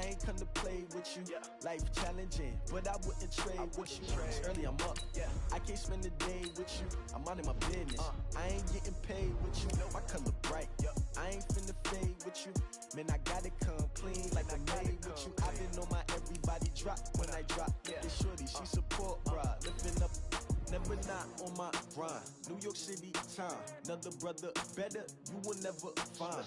I ain't come to play with you. Life challenging, but I wouldn't trade with you. It's early, I'm up. I can't spend the day with you. I'm out of my business. I ain't getting paid with you. My color bright. I ain't finna fade with you. Man, I gotta come clean like I made with you. I been on my everybody drop when I drop. It's shorty, she support ride. Living up, never not on my grind. New York City time. Another brother better, you will never find.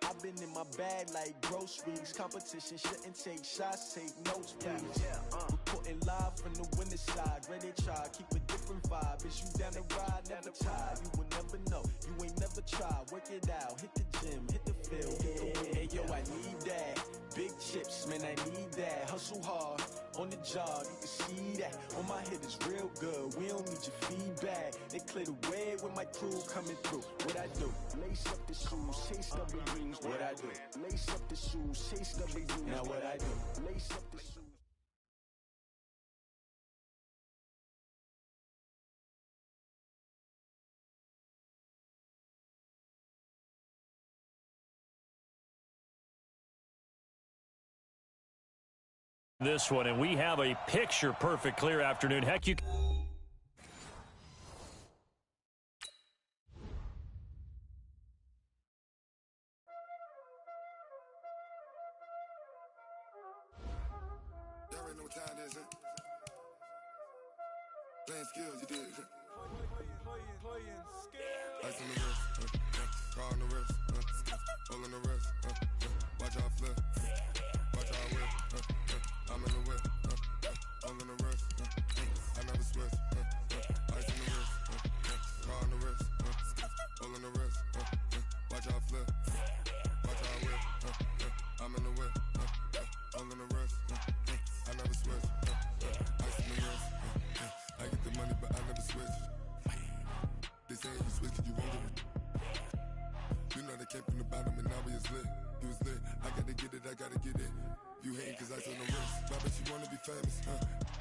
I've been in my bag like groceries. Competition shouldn't take shots, take notes, please. Reporting live from the winning side. Ready to try, keep a different vibe. Is you down the ride, never tired. You will never know, you ain't never tried. Work it out, hit the gym, hit the field. Hey yo, I need that. Big chips, man, I need that. Hustle hard, on the job, you can see that. On my head is real good, we don't need your feedback. They clear the way with my crew coming through. What I do? Lace up the shoes, chase W's. What I do? Lace up the shoes, chase W's. Now what I do? Lace up the shoes. This one, and we have a picture-perfect clear afternoon. Heck, you... There ain't no time, is it? Playing skills, you did. Ice on the wrist, car on the wrist, all on the wrist, watch out flip, watch out whip, I'm in the whip, all on the wrist, I never switch, ice on the wrist, car on the wrist, all on the wrist, watch out flip, watch out whip, I'm in the whip, all on the wrist, I never switch, ice on the wrist, I get the money but I never switch. They saying you switch cause you won't get it. You know they came from the bottom and now we is lit. You was lit, I gotta get it, I gotta get it. You hating cause ice on the wrist. Why bet you wanna be famous,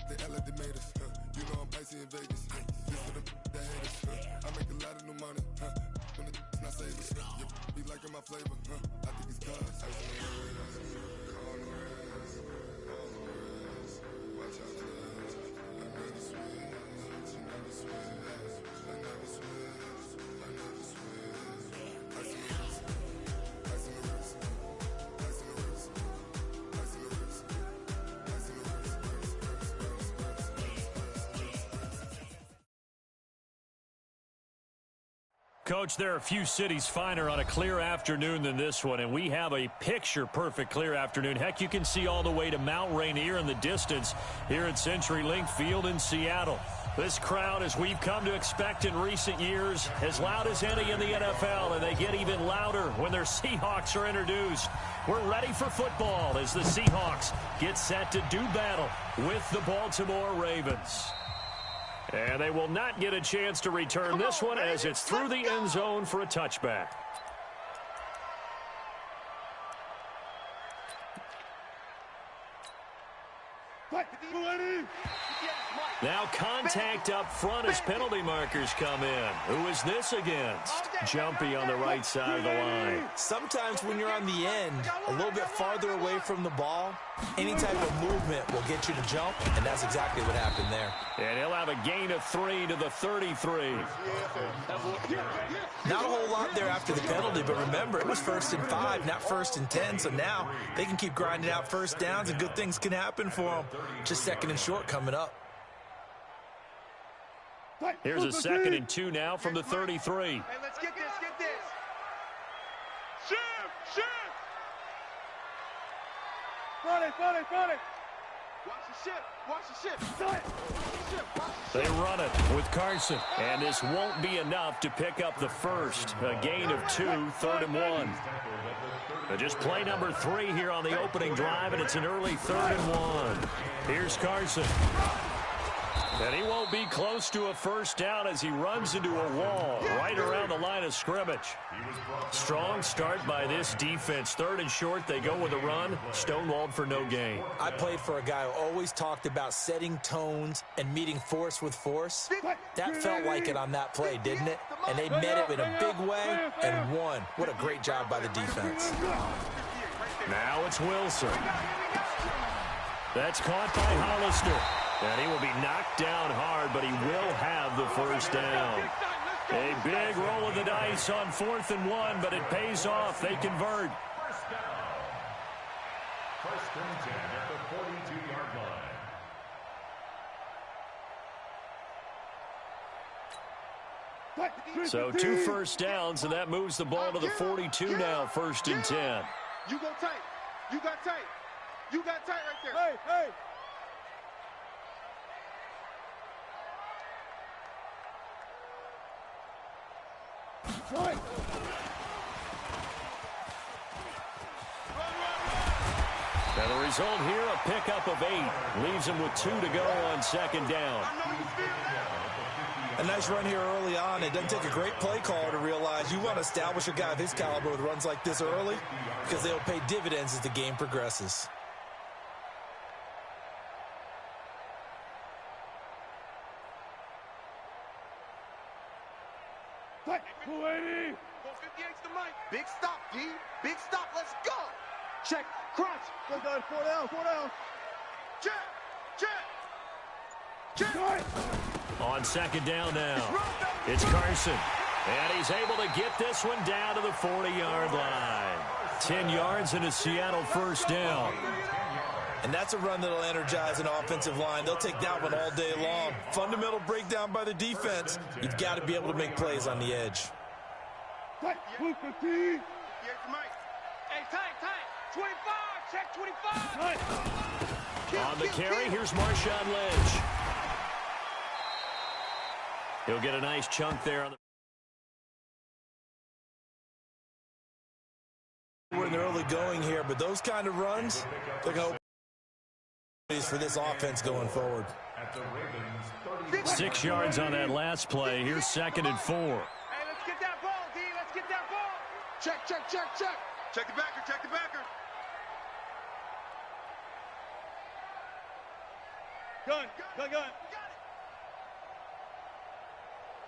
They act like they made us, You know I'm icy in Vegas, This for the that hate us, I make a lot of new money, When the not save us, You be liking my flavor, I think it's cause ice on the wrist, on the wrist, on the wrist. Watch out for this, I never switch, I never switch, I never switch, I never switch. Ice on the wrist, ice on the wrist, ice on the wrist, ice on the wrist, ice on the wrist. Coach, there are a few cities finer on a clear afternoon than this one, and we have a picture-perfect clear afternoon. Heck, you can see all the way to Mount Rainier in the distance here at CenturyLink Field in Seattle. This crowd, as we've come to expect in recent years, as loud as any in the NFL, and they get even louder when their Seahawks are introduced. We're ready for football as the Seahawks get set to do battle with the Baltimore Ravens. And they will not get a chance to return this one as it's through the end zone for a touchback. Now contact up front as penalty markers come in. Who is this against? Jumpy on the right side of the line. Sometimes when you're on the end, a little bit farther away from the ball, any type of movement will get you to jump, and that's exactly what happened there. And he'll have a gain of 3 to the 33. Not a whole lot there after the penalty, but remember, it was 1st and 5, not 1st and 10, so now they can keep grinding out first downs, and good things can happen for them. Just 2nd and short coming up. Here's a 2nd and 2 now from the 33. Hey, let's get this, get this. Shift. Front it. Watch the ship. They run it with Carson. And this won't be enough to pick up the first. A gain of 2, 3rd and 1. Just play number 3 here on the opening drive, and it's an early 3rd and 1. Here's Carson. And he won't be close to a first down as he runs into a wall right around the line of scrimmage. Strong start by this defense. 3rd and short, they go with a run. Stonewalled for no gain. I played for a guy who always talked about setting tones and meeting force with force. That felt like it on that play, didn't it? And they met it in a big way and won. What a great job by the defense. Now it's Wilson. That's caught by Hollister. And he will be knocked down hard, but he will have the first down. A big roll of the dice on 4th and 1, but it pays off. They convert. First and 10 at the 42-yard line. So 2 first downs, and that moves the ball to the 42 now, 1st and 10. You go tight. You got tight. You got tight right there. Hey, hey. Right. And the result here, a pickup of 8. Leaves him with 2 to go on 2nd down. A nice run here early on. It doesn't take a great play caller to realize you want to establish a guy of his caliber with runs like this early because they'll pay dividends as the game progresses. Big stop, D. Big stop. Let's go. Check. Crunch. Go down. 4 down. 4 down. Check. Check. Check. On 2nd down now, it's Carson. And he's able to get this one down to the 40-yard line. 10 yards and a Seattle first down. And that's a run that'll energize an offensive line. They'll take that one all day long. Fundamental breakdown by the defense. You've got to be able to make plays on the edge. Tight. Move 15. Hey, tight, tight. 25. Check 25. Tight. On the carry, here's Marshawn Lynch. He'll get a nice chunk there on the... We're in the early going here, but those kind of runs, they're going to for this offense going forward. 6 yards on that last play. Here's 2nd and 4. Hey, let's get that ball, D. Let's get that ball. Check, check, check, check. Check the backer, check the backer. Gun, gun, gun.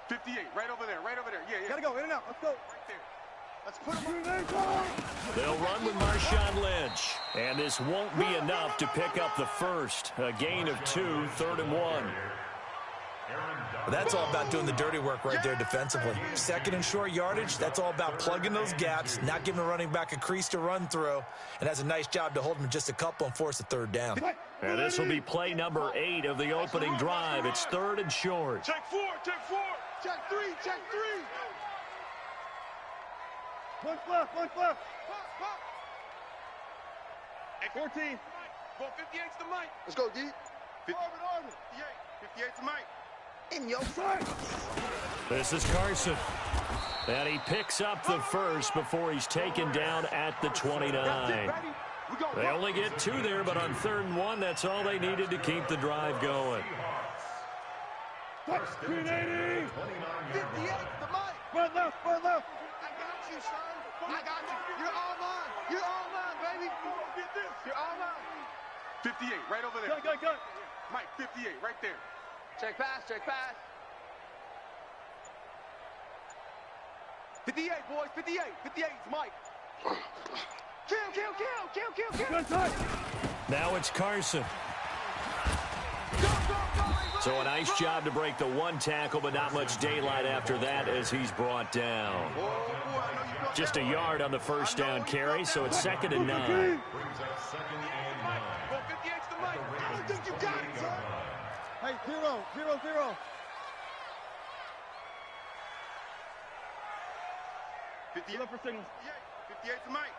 58, right over there, right over there. Yeah, yeah. Gotta go, in and out. Let's go. Right there. Let's put him on. They'll run with Marshawn Lynch. And this won't be enough to pick up the first. A gain of 2, 3rd and 1. That's all about doing the dirty work right there defensively. 2nd and short yardage, that's all about plugging those gaps, not giving a running back a crease to run through, and has a nice job to hold him just a couple and force a 3rd down. And this will be play number 8 of the opening drive. It's 3rd and short. Check 4, check 4. Check 3, check 3. One left, one left. Pop, pop. Hey, 14. Ball 58's the mic. Let's go, D. 58. 58's the mic. In your front. This is Carson. And he picks up the first before he's taken down at the 29. They only get 2 there, but on 3rd and 1, that's all they needed to keep the drive going. 380. 58's the mic. One left, one left. I got you, son. I got you. You're all mine. You're all mine, baby. Get this. You're all mine. 58, right over there. Gun. Mike, 58, right there. Check pass, check pass. 58, boys, 58. 58's Mike. Kill. Now it's Carson. So a nice job to break the 1 tackle, but not much daylight after that as he's brought down. Just a yard on the first down carry, so it's 2nd and 9. 58's the mic. I don't think you got it, son. Hey, 0. 58 for signal. 58's the mic.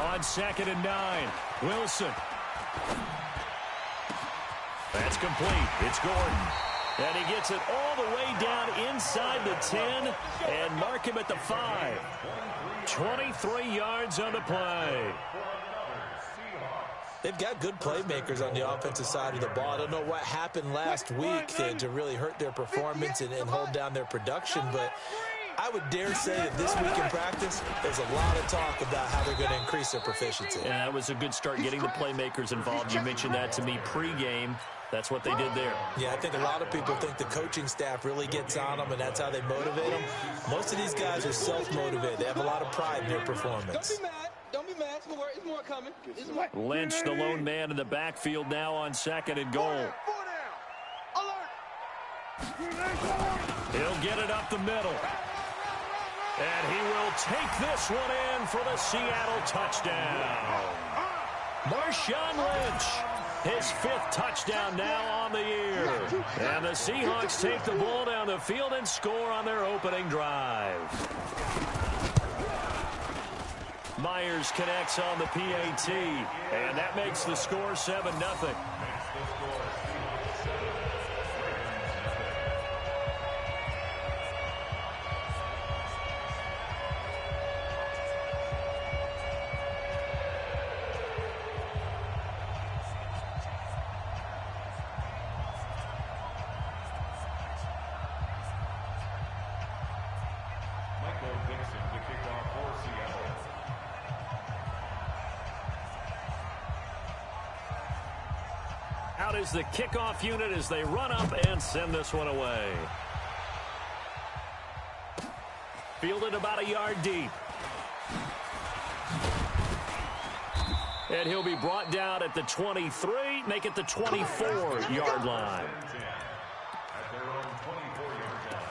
On 2nd and 9, Wilson. That's complete. It's Gordon. And he gets it all the way down inside the 10 and mark him at the 5. 23 yards on the play. They've got good playmakers on the offensive side of the ball. I don't know what happened last week to really hurt their performance and hold down their production, but I would dare say that this week in practice, there's a lot of talk about how they're going to increase their proficiency. Yeah, that was a good start getting the playmakers involved. You mentioned that to me pregame. That's what they did there. Yeah, I think a lot of people think the coaching staff really gets on them, and that's how they motivate them. Most of these guys are self-motivated. They have a lot of pride in their performance. Don't It's more coming. Lynch, the lone man in the backfield now on 2nd and goal. 4 down. Alert. He'll get it up the middle. And he will take this one in for the Seattle touchdown. Marshawn Lynch, his 5th touchdown now on the year. And the Seahawks take the ball down the field and score on their opening drive. Myers connects on the PAT, and that makes the score 7-0. Out is the kickoff unit as they run up and send this one away. Fielded about a yard deep. And he'll be brought down at the 23, make it the 24-yard line. At their own 24-yard line.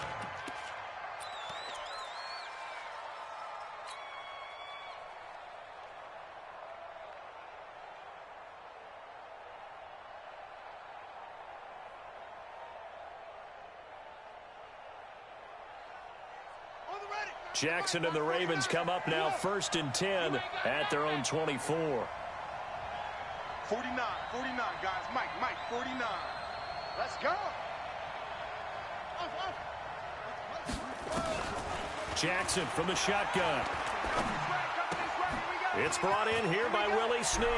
Jackson and the Ravens come up now 1st and 10 at their own 24. 49, guys. Mike, 49. Let's go. Jackson from the shotgun. It's brought in here by Willie Snead.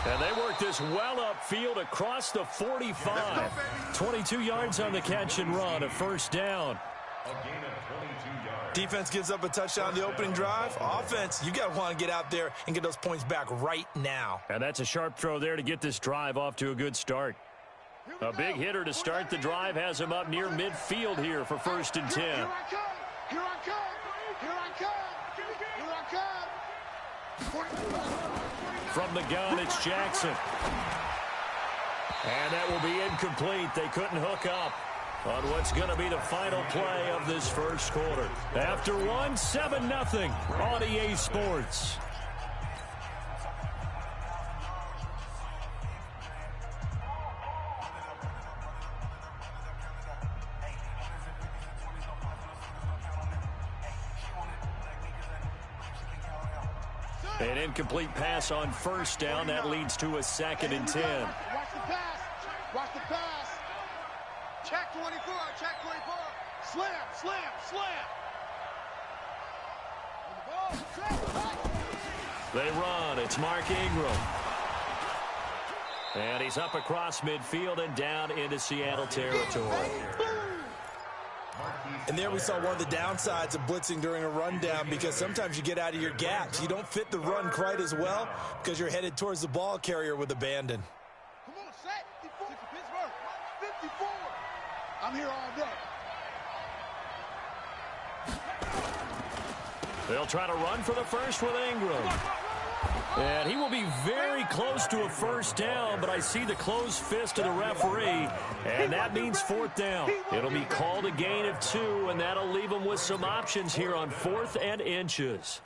And they work this well upfield across the 45. 22 yards on the catch and run, a 1st down. A gain of 22 yards. Defense gives up a touchdown the opening drive. Offense, you got to want to get out there and get those points back right now. And that's a sharp throw there to get this drive off to a good start. A big hitter to start the drive has him up near midfield here for 1st and 10. Here I come. From the gun, it's Jackson. And that will be incomplete. They couldn't hook up on what's going to be the final play of this 1st quarter. After one, 7-0 on EA Sports. An incomplete pass on 1st down. That leads to a 2nd and 10. Watch the pass. Watch the pass. Check 24. Check 24. Slam. They run. It's Mark Ingram. And he's up across midfield and down into Seattle territory. And there we saw one of the downsides of blitzing during a rundown, because sometimes you get out of your gaps. You don't fit the run quite as well because you're headed towards the ball carrier with abandon. Come on, set. 54. Pittsburgh. 54. I'm here all day. They'll try to run for the 1st with Ingram. And he will be very close to a 1st down, but I see the closed fist of the referee, and that means 4th down. It'll be called a gain of 2, and that'll leave them with some options here on 4th and inches.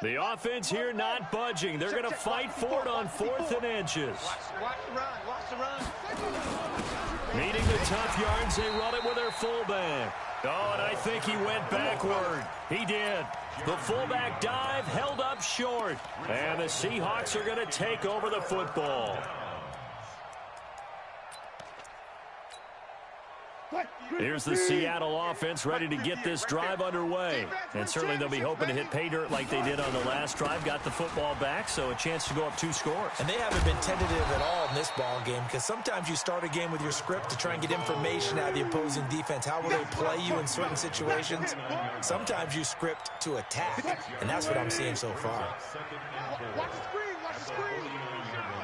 The offense here not budging. They're going to fight for it on 4th and inches. Watch the run. Needing the tough yards, they run it with their fullback. Oh, and I think he went backward. He did. The fullback dive held up short. And the Seahawks are going to take over the football. Here's the Seattle offense ready to get this drive underway. And certainly they'll be hoping to hit pay dirt like they did on the last drive. Got the football back, so a chance to go up 2 scores. And they haven't been tentative at all in this ball game, because sometimes you start a game with your script to try and get information out of the opposing defense. How will they play you in certain situations? Sometimes you script to attack, and that's what I'm seeing so far. Watch the screen, watch the screen.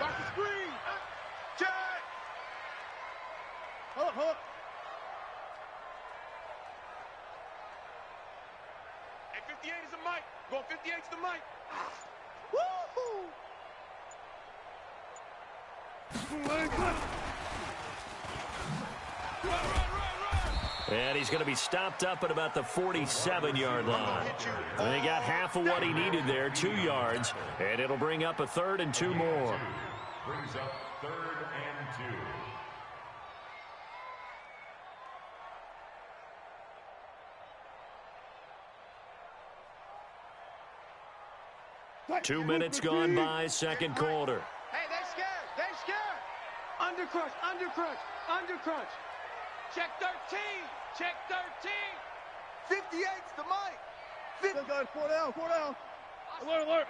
Watch the screen. Check. Hold up. Hey, 58 is the mic. Go 58 to the mic. Woo-hoo. And he's going to be stopped up at about the 47-yard line. And he got half of what he needed there, 2 yards. And it'll bring up a 3rd and 2 more. Brings up 3rd and 2. 2 minutes gone by, second quarter. Hey, they scared. Undercrunch. Check 13. 58's the mic. Still got 4 down. Alert.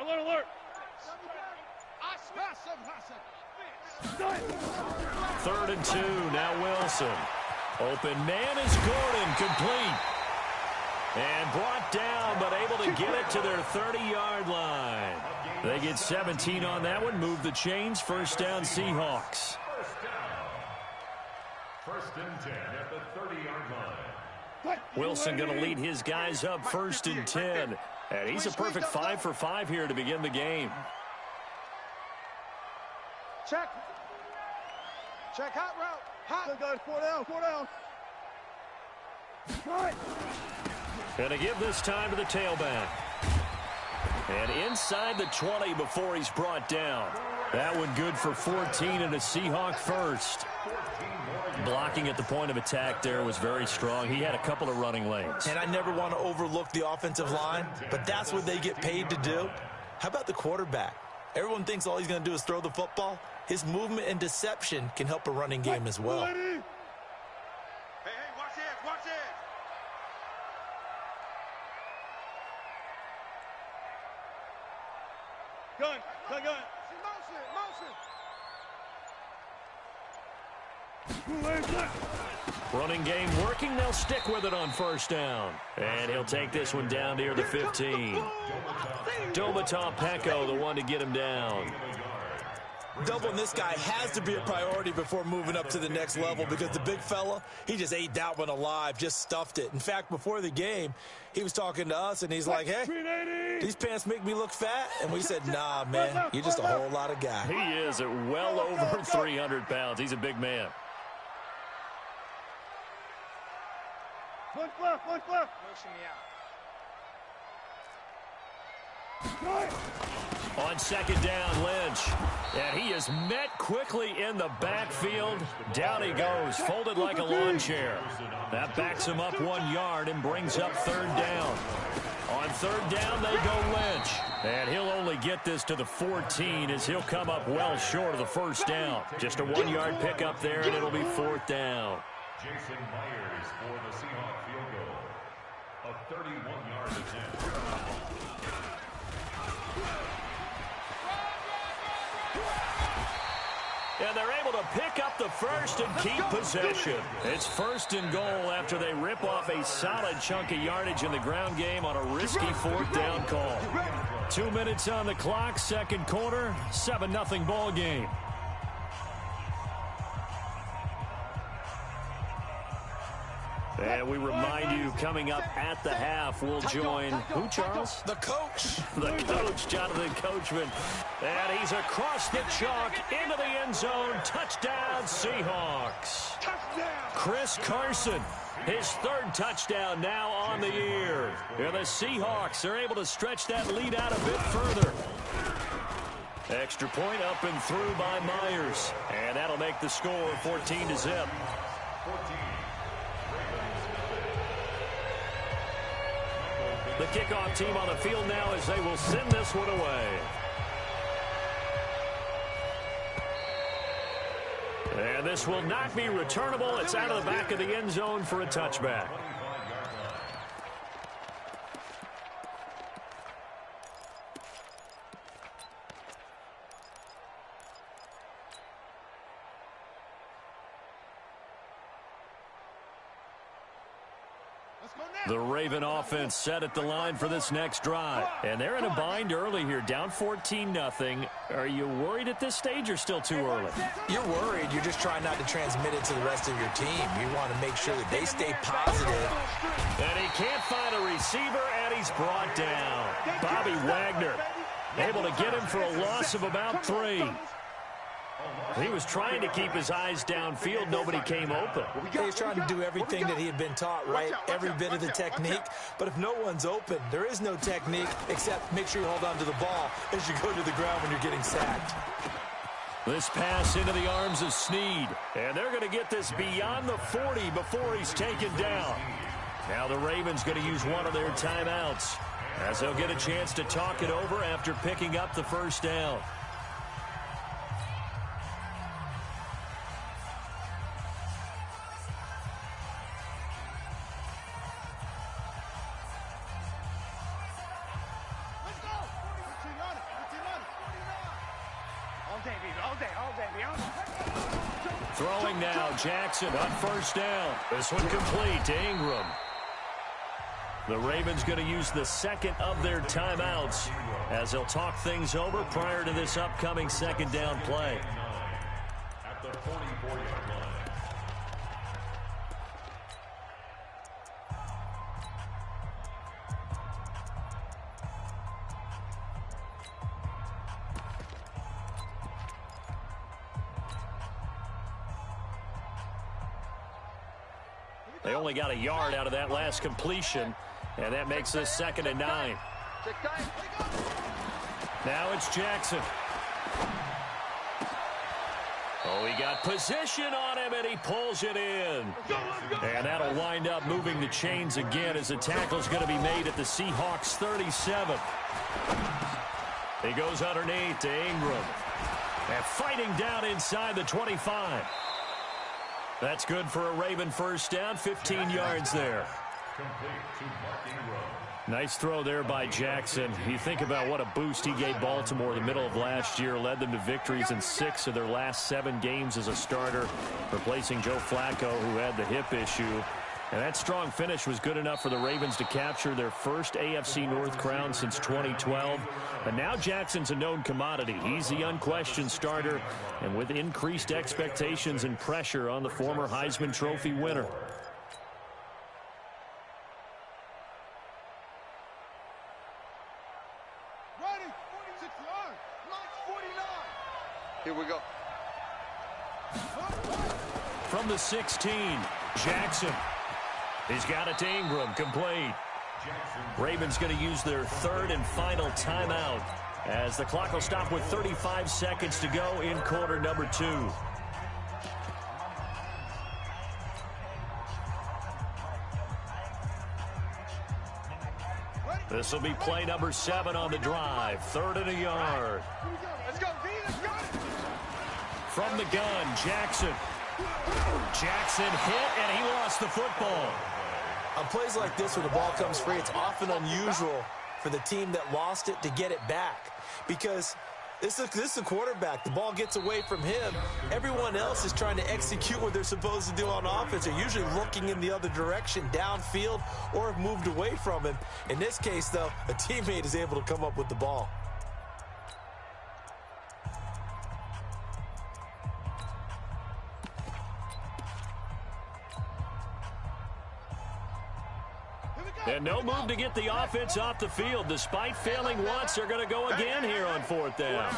Third and 2, now Wilson. Open man is Gordon, complete. And brought down, but able to get it to their 30-yard line. They get 17 on that one, move the chains, first down Seahawks. First and 10 at the 30-yard line. Wilson going to lead his guys up first and 10. And he's a perfect 5 for 5 here to begin the game. Check hot route. Still got 4 down. And to give this time to the tailback. And inside the 20 before he's brought down. That one good for 14 and a Seahawk first. Blocking at the point of attack there was very strong. He had a couple of running lanes. And I never want to overlook the offensive line, but that's what they get paid to do. How about the quarterback? Everyone thinks all he's going to do is throw the football. His movement and deception can help a running game as well. Hey, watch this. Gun. Motion. Running game working. They'll stick with it on first down. And he'll take this one down near the 15. Domatov Peko, the one to get him down. Doubling this guy has to be a priority before moving up to the next level, because the big fella, he just ate that one alive, just stuffed it. In fact, before the game, he was talking to us, and he's like, hey, these pants make me look fat? And we said, nah, man, you're just a whole lot of guy. He is at well over 300 pounds. He's a big man. One left. Motion me out. On second down, Lynch. And he is met quickly in the backfield. Down he goes, folded like a lawn chair. That backs him up 1 yard and brings up third down. On third down, they go Lynch. And he'll only get this to the 14 as he'll come up well short of the first down. Just a 1 yard pickup there, and it'll be fourth down. Jason Myers for the Seahawks field goal. A 31-yard attempt. And they're able to pick up the first and keep possession. It's first and goal after they rip off a solid chunk of yardage in the ground game on a risky fourth down call. 2 minutes on the clock, second quarter, 7-0 ball game. And we remind you, coming up at the half, we'll join, who, Charles? The coach. The coach, Jonathan Coachman. And he's across the chalk into the end zone. Touchdown, Seahawks. Chris Carson, his third touchdown now on the year. And the Seahawks are able to stretch that lead out a bit further. Extra point up and through by Myers. And that'll make the score 14-0. The kickoff team on the field now as they will send this one away. And this will not be returnable. It's out of the back of the end zone for a touchback. The Raven offense set at the line for this next drive. And they're in a bind early here, down 14-0. Are you worried at this stage or still too early? You're worried. You're just trying not to transmit it to the rest of your team. You want to make sure that they stay positive. And he can't find a receiver, and he's brought down. Bobby Wagner able to get him for a loss of about 3. He was trying to keep his eyes downfield. Nobody came open. He was trying to do everything that he had been taught, right? Every bit of the technique. But if no one's open, there is no technique except make sure you hold on to the ball as you go to the ground when you're getting sacked. This pass into the arms of Snead. And they're going to get this beyond the 40 before he's taken down. Now the Ravens going to use one of their timeouts as they'll get a chance to talk it over after picking up the first down. Throwing now, Jackson on first down. This one complete to Ingram. The Ravens going to use the second of their timeouts as they'll talk things over prior to this upcoming second down play. At the 44-yard line. They only got a yard out of that last completion, and that makes this 2nd and 9. Now it's Jackson. Oh, he got position on him, and he pulls it in. And that'll wind up moving the chains again as the tackle's going to be made at the Seahawks 37. He goes underneath to Ingram. And fighting down inside the 25. That's good for a Raven first down, 15 yards there. Nice throw there by Jackson. You think about what a boost he gave Baltimore the middle of last year, led them to victories in 6 of their last 7 games as a starter, replacing Joe Flacco, who had the hip issue. And that strong finish was good enough for the Ravens to capture their first AFC North crown since 2012. And now Jackson's a known commodity. He's the unquestioned starter, and with increased expectations and pressure on the former Heisman Trophy winner. Ready, 46 yards, Mike 49. Here we go. From the 16, Jackson. He's got it to Ingram, complete. Ravens going to use their 3rd and final timeout as the clock will stop with 35 seconds to go in quarter number 2. This will be play number 7 on the drive. 3rd and a yard. Let's go, D, let's go. From the gun, Jackson. Jackson hit, and he lost the football. On plays like this where the ball comes free, it's often unusual for the team that lost it to get it back. Because this is a quarterback. The ball gets away from him. Everyone else is trying to execute what they're supposed to do on offense. They're usually looking in the other direction, downfield, or have moved away from him. In this case, though, a teammate is able to come up with the ball. And no move to get the offense off the field. Despite failing once, they're going to go again here on 4th down.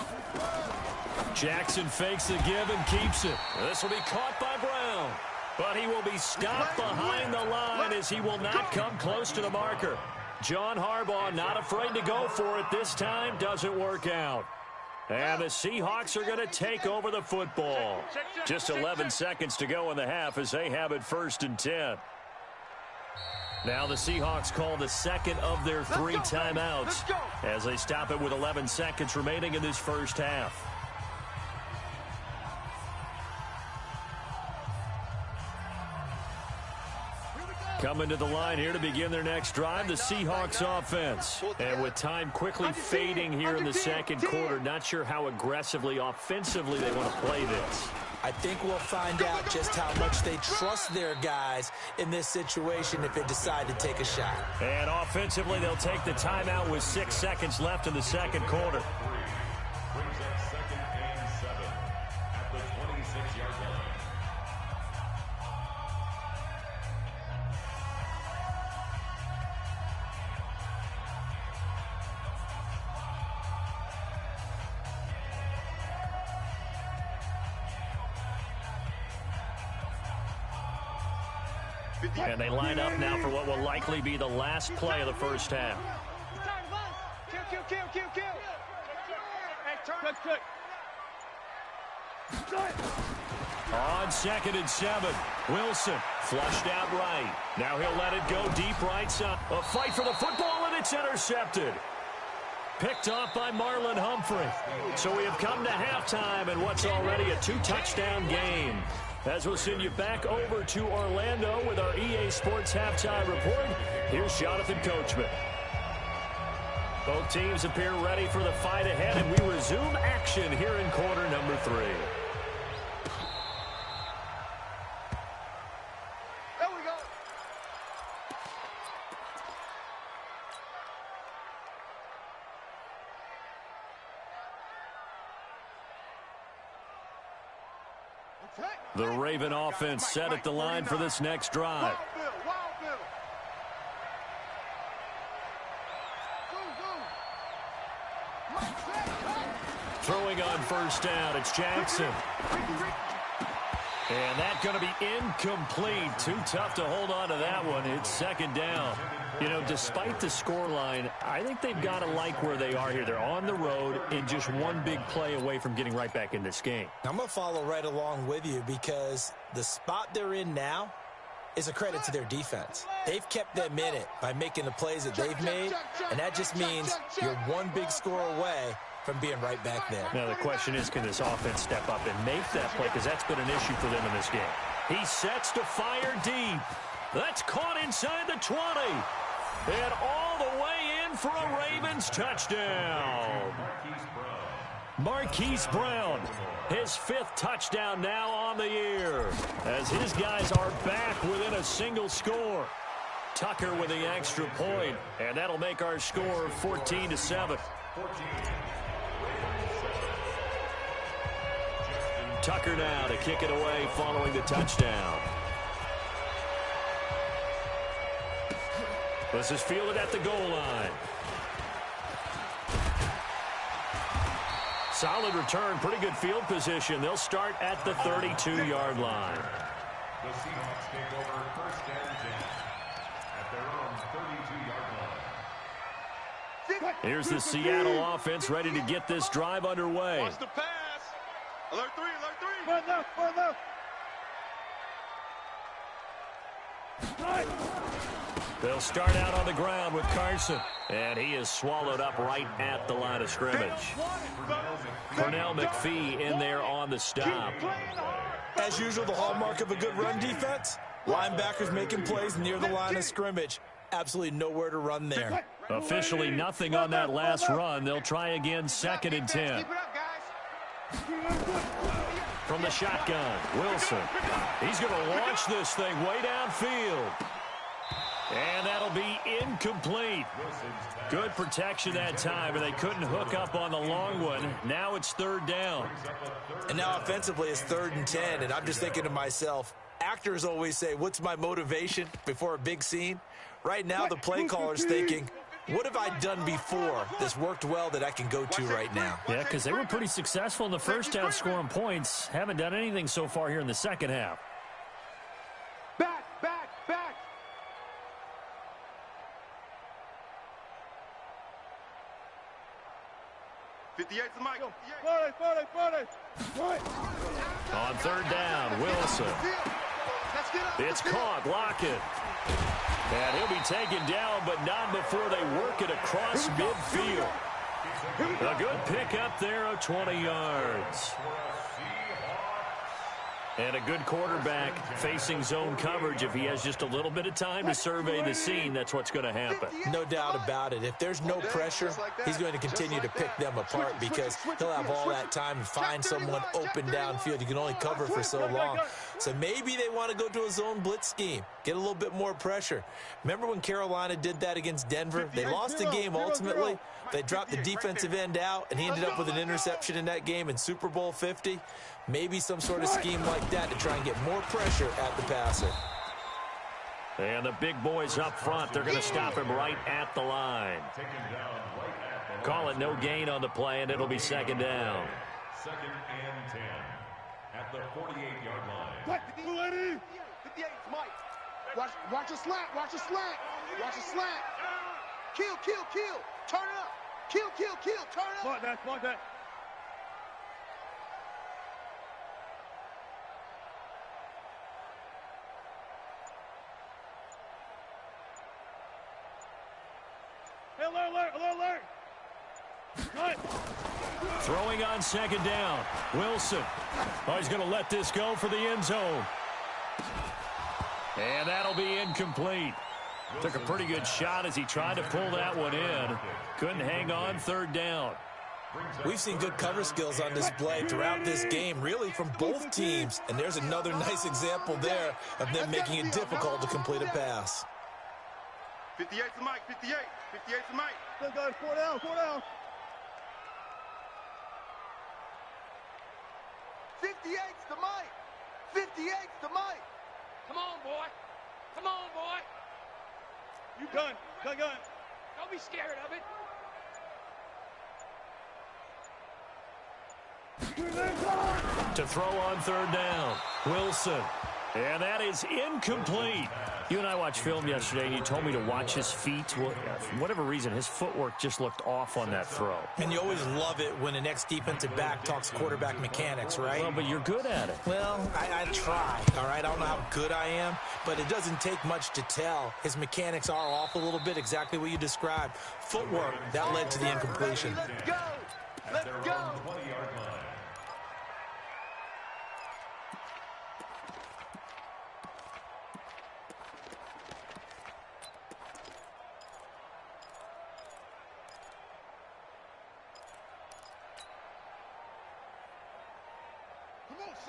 Jackson fakes the give and keeps it. This will be caught by Brown. But he will be stopped behind the line as he will not come close to the marker. John Harbaugh not afraid to go for it this time. Doesn't work out. And the Seahawks are going to take over the football. Just 11 seconds to go in the half as they have it 1st and 10. Now the Seahawks call the 2nd of their 3 timeouts as they stop it with 11 seconds remaining in this first half. Coming to the line here to begin their next drive, the Seahawks offense. And with time quickly fading here in the second quarter, not sure how aggressively, offensively they want to play this. I think we'll find out just how much they trust their guys in this situation if they decide to take a shot. And offensively, they'll take the timeout with 6 seconds left in the second quarter. Brings up 2nd and 7 at the 26-yard line. And they line up now for what will likely be the last play of the first half. On 2nd and 7, Wilson flushed out right. Now he'll let it go deep right side. A fight for the football, and it's intercepted. Picked off by Marlon Humphrey. So we have come to halftime in what's already a 2-touchdown game. As we'll send you back over to Orlando with our EA Sports Halftime Report, here's Jonathan Coachman. Both teams appear ready for the fight ahead, and we resume action here in quarter number 3. There we go. The Raven offense set at the line for this next drive. Throwing on first down, it's Jackson. And that's going to be incomplete. Too tough to hold on to that one. It's 2nd down. You know, despite the scoreline, I think they've got to like where they are here. They're on the road and just one big play away from getting right back in this game. I'm going to follow right along with you because the spot they're in now is a credit to their defense. They've kept them in it by making the plays that they've made, and that just means you're one big score away from being right back there. Now the question is, can this offense step up and make that play? Because that's been an issue for them in this game. He sets to fire deep. That's caught inside the 20. And all the way in for a Ravens touchdown. Marquise Brown, his 5th touchdown now on the year, as his guys are back within a single score. Tucker with the extra point, and that'll make our score 14-7. Tucker now to kick it away following the touchdown. This is fielded at the goal line. Solid return, pretty good field position. They'll start at the 32-yard line. The Seahawks take over 1st and 10 at their own 32-yard line. Here's the Seattle offense ready to get this drive underway. Watch the pass. Alert 3, alert 3. Run left, run left. They'll start out on the ground with Carson. And he is swallowed up right at the line of scrimmage. Pernell McPhee in there on the stop. As usual, the hallmark of a good run defense, linebackers making plays near the line of scrimmage. Absolutely nowhere to run there. Officially nothing on that last run. They'll try again, 2nd and 10. Keep it up, guys. From the shotgun, Wilson. He's going to launch this thing way downfield. And that'll be incomplete. Good protection that time, and they couldn't hook up on the long one. Now it's 3rd down. And now offensively it's 3rd and 10, and I'm just thinking to myself, actors always say, what's my motivation before a big scene? Right now the play caller's thinking, what have I done before that's worked well that I can go to right now? Yeah, because they were pretty successful in the first half scoring points. Haven't done anything so far here in the second half. Back, back, back. '58's the mic. 40. On 3rd down, Wilson. It's caught, Lockett. And he'll be taken down, but not before they work it across midfield. A good pickup there of 20 yards. And a good quarterback facing zone coverage. If he has just a little bit of time to survey the scene, that's what's going to happen. No doubt about it. If there's no pressure, he's going to continue to pick them apart because he'll have all that time to find someone open downfield. You can only cover for so long. So maybe they want to go to a zone blitz scheme, get a little bit more pressure. Remember when Carolina did that against Denver? They lost the game ultimately. They dropped the defensive end out, and he ended up with an interception in that game in Super Bowl 50. Maybe some sort of scheme like that to try and get more pressure at the passer. And the big boys up front, they're going to stop him right at the line. Call it no gain on the play, and it'll be second down. 2nd and 10 at the 48-yard line. 58, Mike. Watch a slant. Watch a slant. Watch a slant. Kill. Turn it up. Kill. Turn it up. Mark that. Alert. Right. Throwing on second down. Wilson. Oh, he's going to let this go for the end zone. And that'll be incomplete. Took a pretty good shot as he tried to pull that one in. Couldn't hang on, third down. We've seen good cover skills on display throughout this game, really from both teams. And there's another nice example there of them making it difficult to complete a pass. 58 to Mike. 58 to Mike. Let's go. 4 down. 58's the Mike. 58's the Mike. Come on, boy. You gun. Don't be scared of it. To throw on third down. Wilson. And that is incomplete. You and I watched film yesterday, and you told me to watch his feet. Well, for whatever reason, his footwork just looked off on that throw. And you always love it when an ex-defensive back talks quarterback mechanics, right? Well, but you're good at it. Well, I try, all right? I don't know how good I am, but it doesn't take much to tell. His mechanics are off a little bit, exactly what you described. Footwork, that led to the incompletion. Let's go. At their own 20-yard line.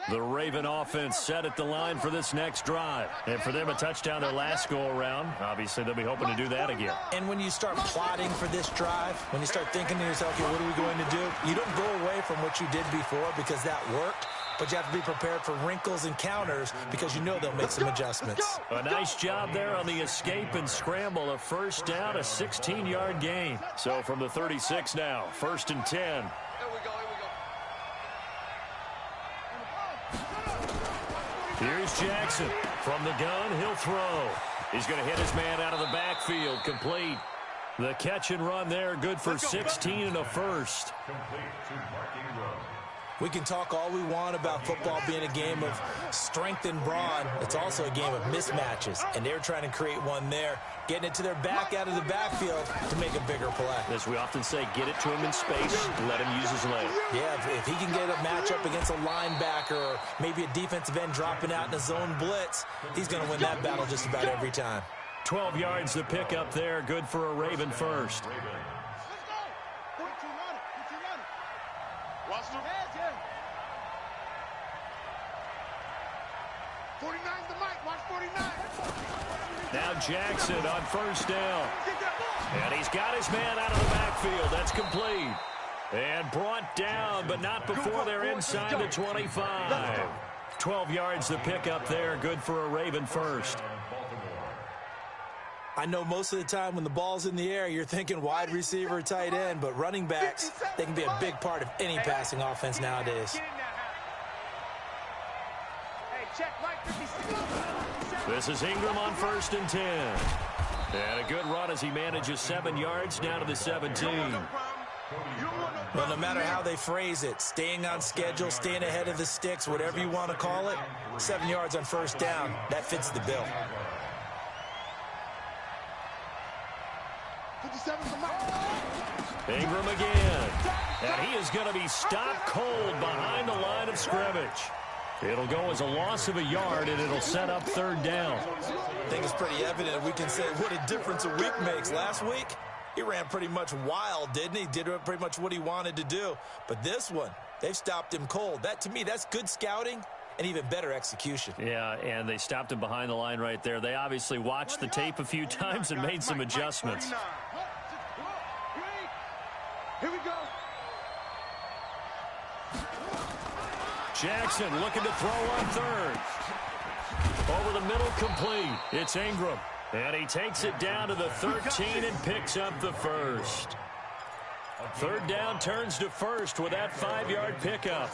The Raven offense set at the line for this next drive. And for them, a touchdown their last go-around. Obviously, they'll be hoping to do that again. And when you start plotting for this drive, when you start thinking to yourself, okay, what are we going to do? You don't go away from what you did before because that worked, but you have to be prepared for wrinkles and counters because you know they'll make some adjustments. A nice job there on the escape and scramble. A first down, a 16-yard gain. So from the 36 now, 1st and 10. Here we go. Here's Jackson. From the gun, he'll throw. He's going to hit his man out of the backfield. Complete. The catch and run there, good for 16 and a first. Complete to Mark Ingram. We can talk all we want about football being a game of strength and brawn. It's also a game of mismatches, and they're trying to create one there, getting it to their back out of the backfield to make a bigger play. As we often say, get it to him in space, let him use his leg. Yeah, if he can get a matchup against a linebacker or maybe a defensive end dropping out in a zone blitz, he's going to win that battle just about every time. 12 yards the pick up there, good for a Raven first. Watch the 49's the Mike. Watch 49. Now Jackson on first down. And he's got his man out of the backfield. That's complete. And brought down, but not before they're inside the 25. 12 yards the pick up there, good for a Raven first. I know most of the time when the ball's in the air, you're thinking wide receiver, tight end, but running backs, they can be a big part of any passing offense nowadays. This is Ingram on 1st and 10. And a good run as he manages 7 yards down to the 17. Well, no matter how they phrase it, staying on schedule, staying ahead of the sticks, whatever you want to call it, 7 yards on first down, that fits the bill. Ingram again. And he is going to be stopped cold behind the line of scrimmage. It'll go as a loss of a yard, and it'll set up third down. I think it's pretty evident we can say what a difference a week makes. Last week, he ran pretty much wild, didn't he? Did pretty much what he wanted to do. But this one, they've stopped him cold. That, to me, that's good scouting and even better execution. Yeah, and they stopped him behind the line right there. They obviously watched the tape a few times and made some adjustments. Here we go. Jackson looking to throw on third. Over the middle, complete. It's Ingram. And he takes it down to the 13 and picks up the first. Third down turns to first with that 5-yard pickup.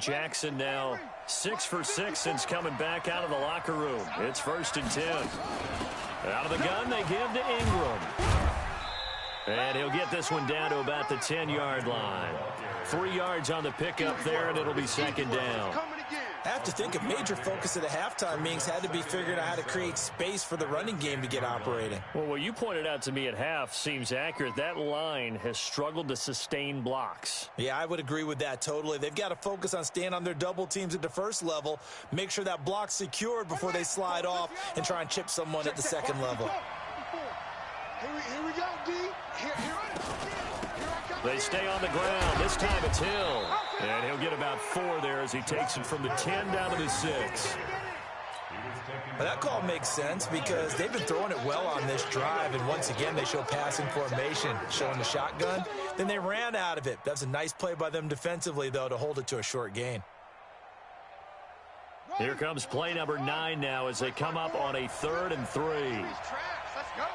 Jackson now 6 for 6 since coming back out of the locker room. It's 1st and 10. Out of the gun, they give to Ingram. And he'll get this one down to about the 10-yard line. 3 yards on the pickup there, and it'll be 2nd down. I have to think a major focus at the halftime meetings had to be figuring out how to create space for the running game to get operating. Well, what you pointed out to me at half seems accurate. That line has struggled to sustain blocks. Yeah, I would agree with that totally. They've got to focus on staying on their double teams at the first level, make sure that block's secured before they slide off and try and chip someone at the second level. Here we go, D. Here I come. They stay on the ground. This time it's Hill. And he'll get about 4 there as he takes it from the 10 down to the 6. Well, that call makes sense because they've been throwing it well on this drive, and once again they show passing formation, showing the shotgun. Then they ran out of it. That's a nice play by them defensively, though, to hold it to a short gain. Here comes play number 9 now as they come up on a 3rd and 3. Let's go.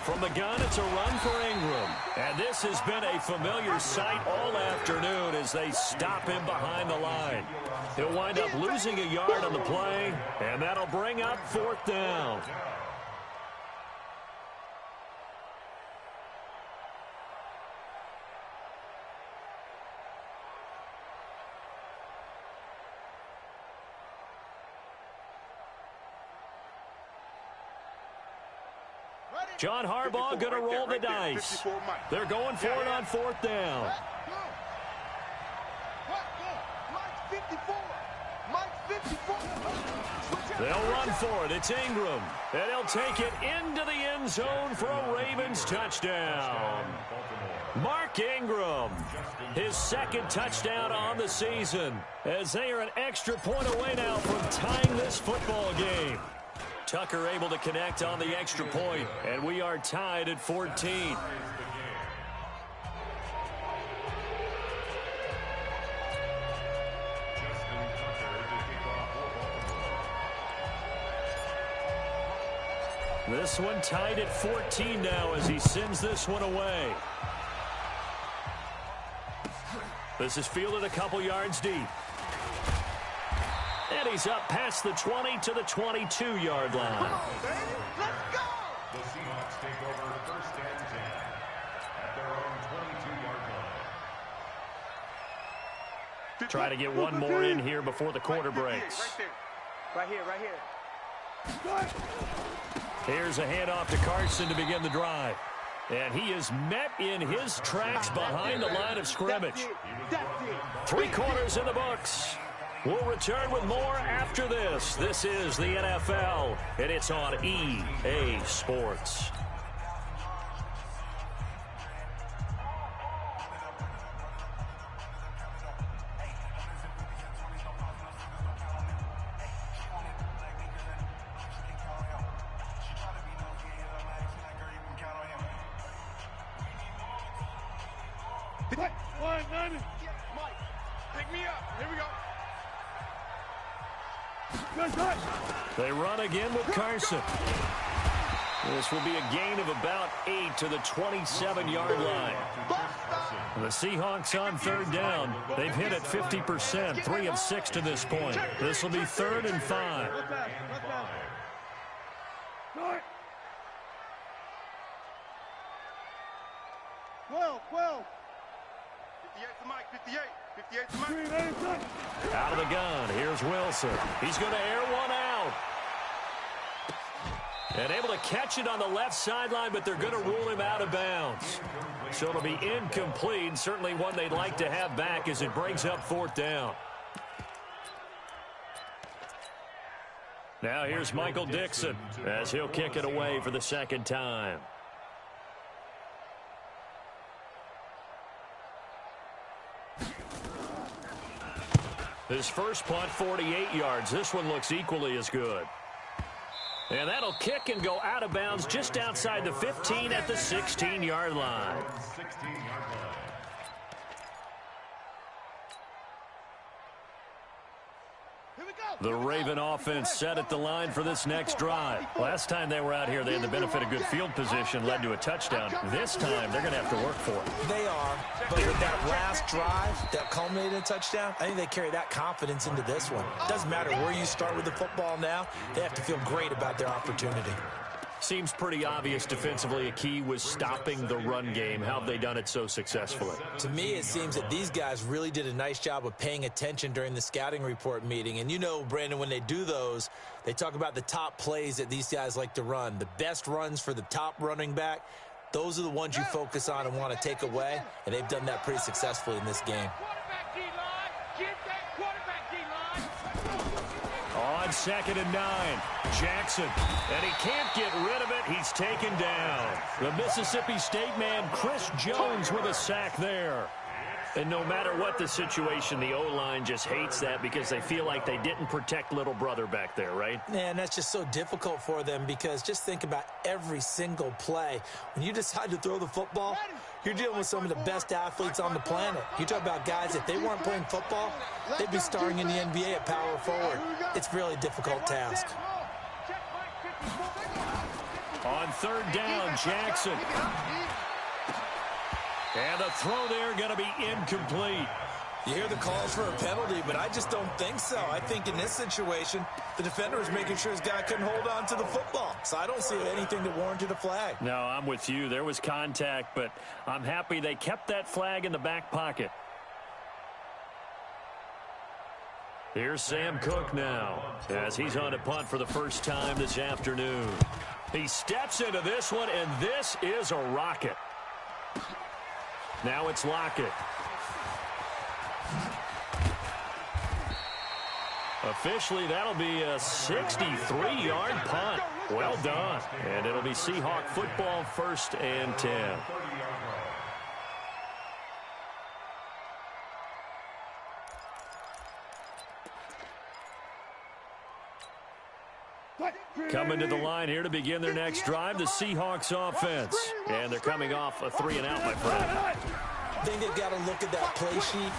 From the gun, it's a run for Ingram. And this has been a familiar sight all afternoon as they stop him behind the line. He'll wind up losing a yard on the play, and that'll bring up 4th down. John Harbaugh going to roll the dice. They're going for it on 4th down. They'll run for it. It's Ingram. And he'll take it into the end zone for a Ravens touchdown. Mark Ingram, his 2nd touchdown on the season, as they are an extra point away now from tying this football game. Tucker able to connect on the extra point, and we are tied at 14. This one tied at 14 now as he sends this one away. This is fielded a couple yards deep. And he's up past the 20 to the 22-yard line. Let's go! The Seahawks take over 1st and 10 at their own 22-yard line. Try to get one more in here before the quarter breaks. Right here. Here's a handoff to Carson to begin the drive. And he is met in his tracks behind the line of scrimmage. 3 quarters in the books. We'll return with more after this. This is the NFL, and it's on EA Sports. Pick me up. Here we go. They run again with Carson. This will be a gain of about 8 to the 27-yard line. The Seahawks on 3rd down. They've hit it 50%, 3 of 6 to this point. This will be 3rd and 5. 12. 58 to Mike, 58. 58's the mic. Out of the gun, here's Wilson. He's going to air one out. And able to catch it on the left sideline, but they're going to rule him out of bounds. So it'll be incomplete, certainly one they'd like to have back as it brings up 4th down. Now here's Michael Dixon as he'll kick it away for the 2nd time. His first punt, 48 yards. This one looks equally as good. And that'll kick and go out of bounds just outside the 15 at the 16-yard line. The Raven offense set at the line for this next drive. Last time they were out here, they had the benefit of good field position, led to a touchdown. This time, they're going to have to work for it. They are, but with that last drive that culminated in a touchdown, I think they carry that confidence into this one. Doesn't matter where you start with the football now, they have to feel great about their opportunity. Seems pretty obvious defensively a key was stopping the run game. How have they done it so successfully? To me, it seems that these guys really did a nice job of paying attention during the scouting report meeting. And you know, Brandon, when they do those, they talk about the top plays that these guys like to run. The best runs for the top running back, those are the ones you focus on and want to take away. And they've done that pretty successfully in this game. Quarterback D-line. Get that quarterback D-line. On 2nd and 9, Jackson, and he can't get rid of it. He's taken down. The Mississippi State man, Chris Jones, with a sack there. And no matter what the situation, the O-line just hates that because they feel like they didn't protect little brother back there, right? Man, that's just so difficult for them because just think about every single play. When you decide to throw the football, you're dealing with some of the best athletes on the planet. You talk about guys, if they weren't playing football, they'd be starring in the NBA at power forward. It's really a difficult task. On 3rd down, Jackson. And the throw there going to be incomplete. You hear the calls for a penalty, but I just don't think so. I think in this situation, the defender is making sure his guy couldn't hold on to the football. So I don't see anything that warranted a flag. No, I'm with you. There was contact, but I'm happy they kept that flag in the back pocket. Here's Sam Cook now as he's on a punt for the first time this afternoon. He steps into this one, and this is a rocket. Now it's Lockett. Officially, that'll be a 63-yard punt. Well done. And it'll be Seahawk football, 1st and 10. Coming to the line here to begin their next drive, the Seahawks offense. And they're coming off a 3-and-out, my friend. I think they've got to look at that play sheet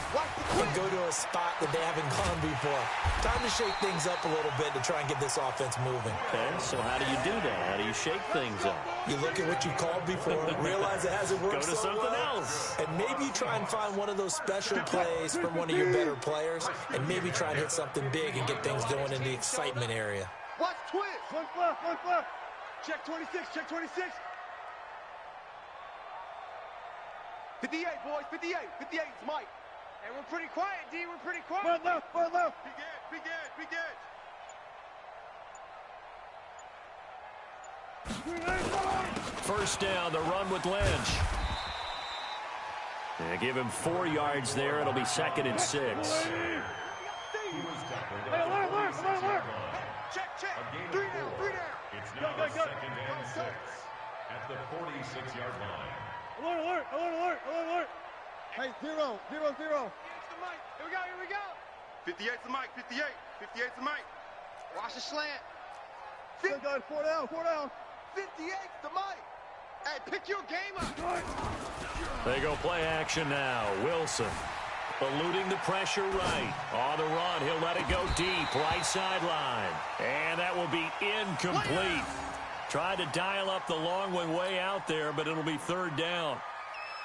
and go to a spot that they haven't gone before. Time to shake things up a little bit to try and get this offense moving. Okay, so how do you do that? How do you shake things up? You look at what you called before, realize it hasn't worked Go to so something well, else. and maybe you try and find one of those special plays from one of your better players, and maybe try and hit something big and get things going in the excitement area. Watch twist. Look left, look left. Check 26, check 26. 58, boys, 58. 58 is Mike. And we're pretty quiet, D. We're pretty quiet. Run left, run left. Big edge, big edge, big edge. First down, the run with Lynch. And give him 4 yards there. It'll be 2nd and 6. Hey, alert. Check. 3 down, 3 down. It's now the 2nd and 6 at the 46-yard line. Alert. Hey, 0. It's the mic. Here we go. 58's the mic, 58. 58's the mic. Watch the slant. 4 down. 58's the mic. Hey, pick your game up. They go play action now. Wilson eluding the pressure right. On the run, he'll let it go deep. Right sideline. And that will be incomplete. Tried to dial up the long one way out there, but it'll be 3rd down.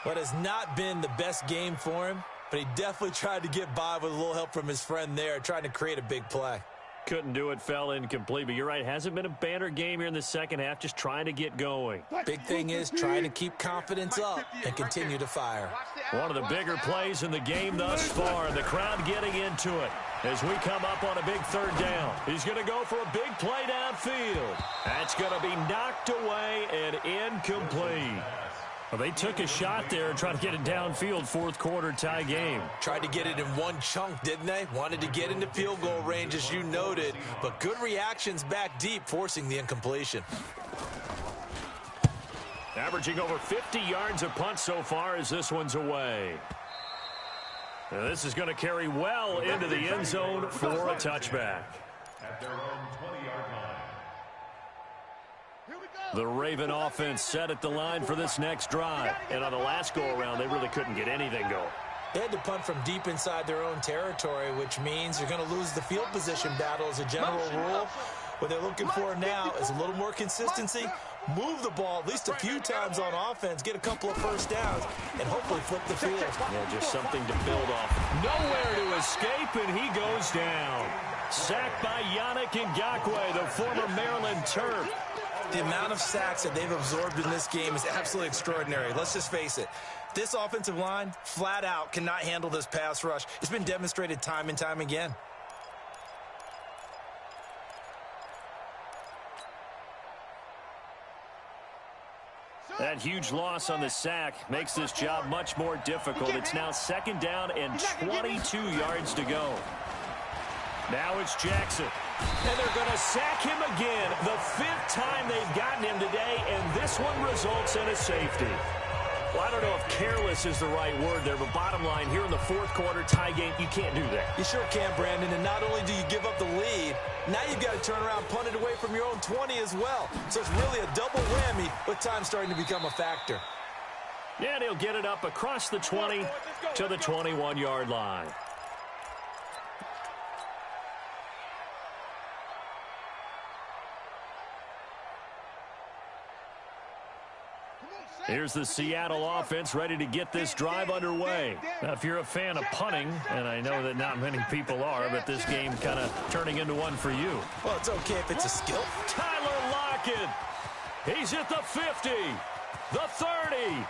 What has not been the best game for him, but he definitely tried to get by with a little help from his friend there, trying to create a big play. Couldn't do it, fell incomplete. But you're right, hasn't been a banner game here in the second half, just trying to get going. Big thing is trying to keep confidence up and continue to fire. One of the bigger plays in the game thus far, and the crowd getting into it as we come up on a big third down. He's going to go for a big play downfield. That's going to be knocked away and incomplete. Well, they took a shot there and tried to get it downfield, fourth quarter tie game. Tried to get it in one chunk, didn't they? Wanted to get into field goal range, as you noted, but good reactions back deep, forcing the incompletion. Averaging over 50 yards a punt so far as this one's away. Now this is going to carry well into the end zone for a touchback. At their own 20-yard line. The Raven offense set at the line for this next drive. And on the last go-around, they really couldn't get anything going. They had to punt from deep inside their own territory, which means you're going to lose the field position battle as a general rule. What they're looking for now is a little more consistency, move the ball at least a few times on offense, get a couple of first downs, and hopefully flip the field. Yeah, just something to build off. Nowhere to escape, and he goes down. Sacked by Yannick Ngakoue, the former Maryland Terp. The amount of sacks that they've absorbed in this game is absolutely extraordinary. Let's just face it. This offensive line, flat out, cannot handle this pass rush. It's been demonstrated time and time again. That huge loss on the sack makes this job much more difficult. It's now second down and 22 yards to go. Now it's Jackson. And they're going to sack him again. The fifth time they've gotten him today, and this one results in a safety. Well, I don't know if careless is the right word there, but bottom line, here in the fourth quarter tie game, you can't do that. You sure can, Brandon, and not only do you give up the lead, now you've got to turn around, punt it away from your own 20 as well. So it's really a double whammy with time starting to become a factor. Yeah, and he'll get it up across the 20 to the 21-yard line. Here's the Seattle offense ready to get this drive underway. Now, if you're a fan of punting, and I know that not many people are, but this game kind of turning into one for you. Well, it's okay if it's a skill. Tyler Lockett. He's at the 50, the 30,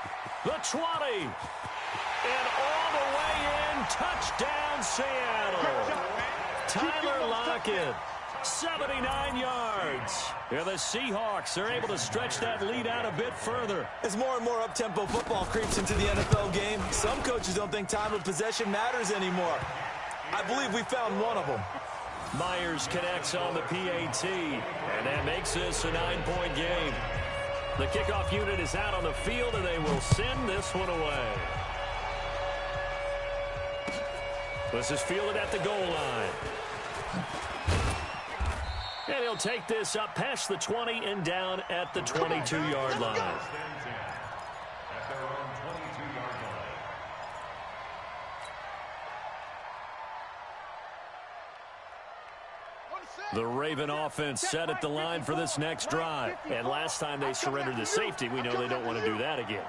the 20, and all the way in. Touchdown, Seattle. Tyler Lockett. 79 yards. Yeah, the Seahawks are able to stretch that lead out a bit further. As more and more up-tempo football creeps into the NFL game, some coaches don't think time of possession matters anymore. I believe we found one of them. Myers connects on the PAT, and that makes this a 9-point game. The kickoff unit is out on the field, and they will send this one away. This is fielded at the goal line. And he'll take this up past the 20 and down at the 22-yard line. At their own 22-yard line. The Raven offense set at the line for this next drive. And last time they surrendered the safety, we know they don't want to do that again.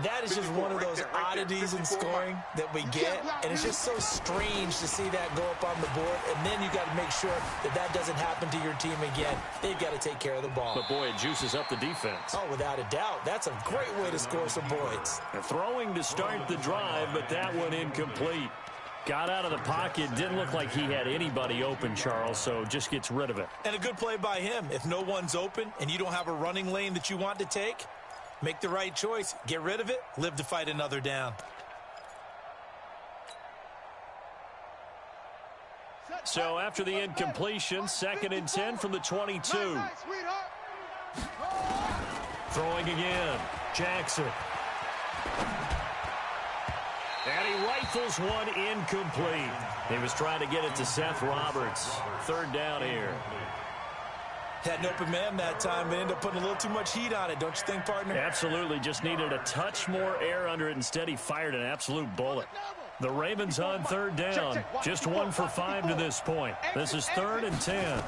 That is just one of those oddities in scoring that we get, and it's just so strange to see that go up on the board, and then you got to make sure that that doesn't happen to your team again. They've got to take care of the ball. But, boy, it juices up the defense. Oh, without a doubt. That's a great way to score some points. Throwing to start the drive, but that one incomplete. Got out of the pocket, didn't look like he had anybody open, Charles, so just gets rid of it. And a good play by him. If no one's open and you don't have a running lane that you want to take, make the right choice. Get rid of it. Live to fight another down. So after the incompletion, 2nd and 10 from the 22. Throwing again. Jackson. And he rifles one incomplete. He was trying to get it to Seth Roberts. 3rd down here. Had an open man that time, but ended up putting a little too much heat on it, don't you think, partner? Absolutely. Just needed a touch more air under it. Instead, he fired an absolute bullet. The Ravens on 3rd down. Just 1 for 5 to this point. This is 3rd and 10.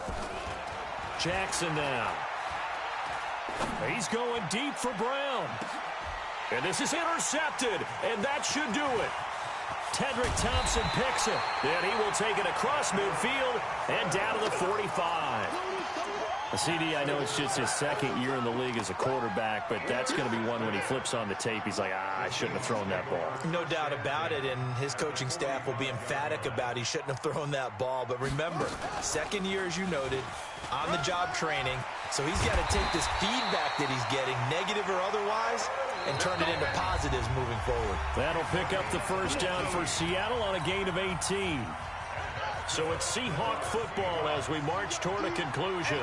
Jackson now. He's going deep for Brown. And this is intercepted, and that should do it. Tedrick Thompson picks it. And he will take it across midfield and down to the 45. CD, I know it's just his second year in the league as a quarterback, but that's going to be one when he flips on the tape. He's like, I shouldn't have thrown that ball. No doubt about it, and his coaching staff will be emphatic about he shouldn't have thrown that ball. But remember, second year, as you noted, on-the-job training, so he's got to take this feedback that he's getting, negative or otherwise, and turn it into positives moving forward. That'll pick up the first down for Seattle on a gain of 18. So it's Seahawk football as we march toward a conclusion.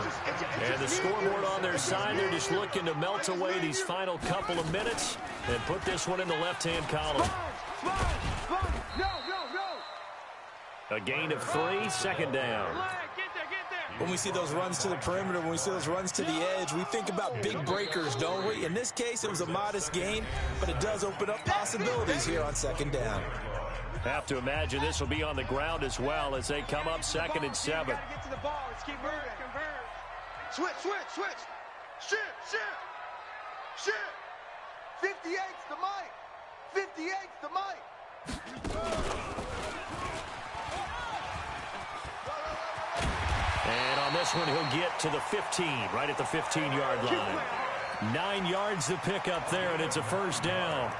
And the scoreboard on their side, they're just looking to melt away these final couple of minutes and put this one in the left-hand column. A gain of 3, second down. When we see those runs to the perimeter, when we see those runs to the edge, we think about big breakers, don't we? In this case, it was a modest gain, but it does open up possibilities here on second down. Have to imagine this will be on the ground as well as they come up 2nd and 7. Get to the ball. Let's keep moving. Switch. Shit. 58's the mic. 58's the mic. And on this one, he'll get to the 15, right at the 15-yard line. 9 yards to pick up there, and it's a first down.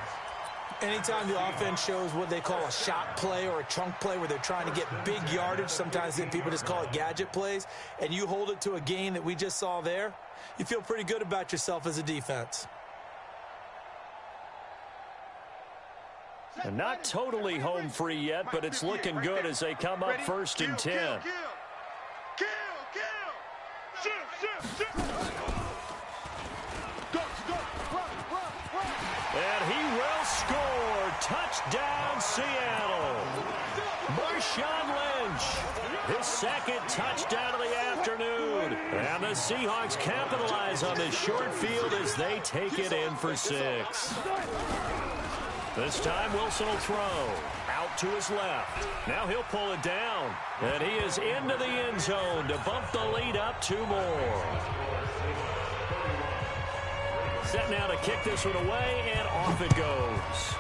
Anytime the offense shows what they call a shot play or a chunk play where they're trying to get big yardage, sometimes people just call it gadget plays, and you hold it to a gain that we just saw there, you feel pretty good about yourself as a defense. And not totally home free yet, but it's looking good as they come up 1st and 10. And he will score. Touchdown, Seattle. Marshawn Lynch, his 2nd touchdown of the afternoon. And the Seahawks capitalize on this short field as they take it in for 6. This time Wilson will throw. Out to his left. Now he'll pull it down. And he is into the end zone to bump the lead up 2 more. Set now to kick this one away, and off it goes.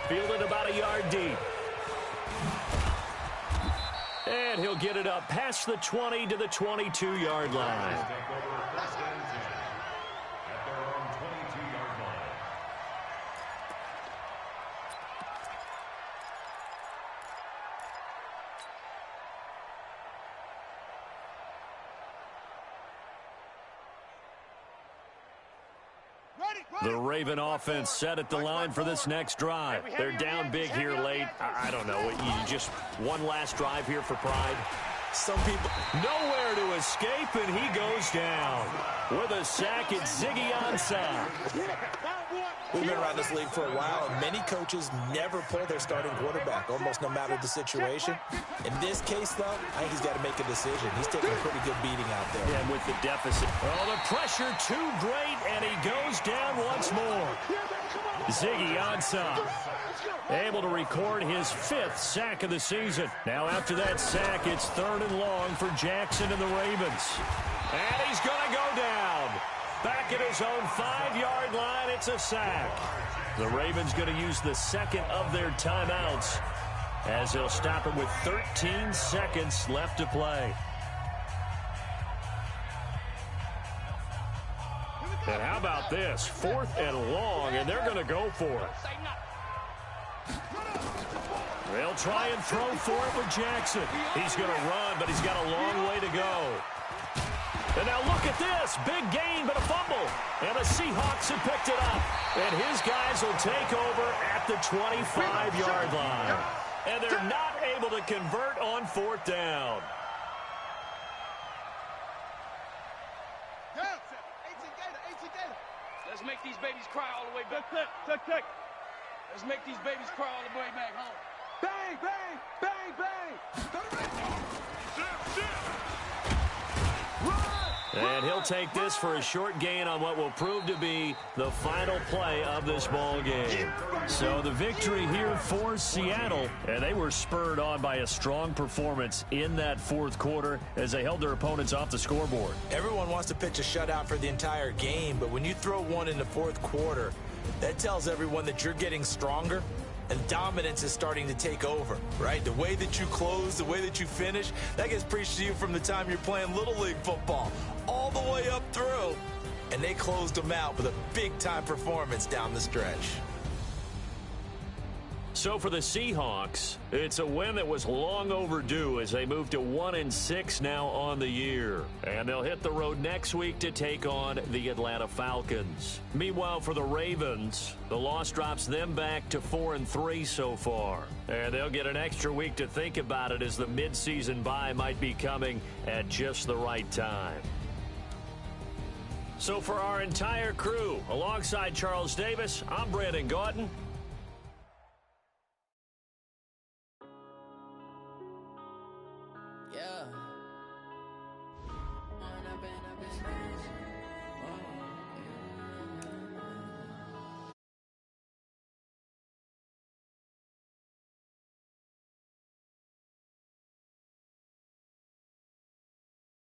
Fielded about a yard deep. And he'll get it up past the 20 to the 22-yard line. The Raven offense set at the line for this next drive. They're down big here late. I don't know. You just one last drive here for pride. Some people nowhere to escape, and he goes down with a sack. It's Ziggy Ansah. We've been around this league for a while, and many coaches never pull their starting quarterback, almost no matter the situation. In this case, though, I think he's got to make a decision. He's taking a pretty good beating out there. Yeah, with the deficit. Oh, the pressure too great, and he goes down once more. Ziggy Ansah able to record his 5th sack of the season. Now after that sack, it's 3rd and long for Jackson and the Ravens. And he's going to go down. Back at his own 5-yard line, it's a sack. The Ravens going to use the 2nd of their timeouts as they'll stop it with 13 seconds left to play. And how about this? 4th and long, and they're going to go for it. They'll try and throw for it with Jackson. He's going to run, but he's got a long way to go. And now look at this. Big gain, but a fumble. And the Seahawks have picked it up. And his guys will take over at the 25-yard line. And they're not able to convert on 4th down. Let's make these babies cry all the way back. Tick. Let's make these babies cry all the way back home. Bang, bang, bang, bang. And he'll take this for a short gain on what will prove to be the final play of this ball game. So the victory here for Seattle, and they were spurred on by a strong performance in that 4th quarter as they held their opponents off the scoreboard. Everyone wants to pitch a shutout for the entire game, but when you throw one in the 4th quarter, That tells everyone that you're getting stronger and dominance is starting to take over, right? The way that you close, the way that you finish, that gets preached to you from the time you're playing Little League football all the way up through. And they closed them out with a big-time performance down the stretch. So for the Seahawks, it's a win that was long overdue as they move to 1-6 now on the year. And they'll hit the road next week to take on the Atlanta Falcons. Meanwhile, for the Ravens, the loss drops them back to 4-3 so far. And they'll get an extra week to think about it as the midseason bye might be coming at just the right time. So for our entire crew, alongside Charles Davis, I'm Brandon Gauton.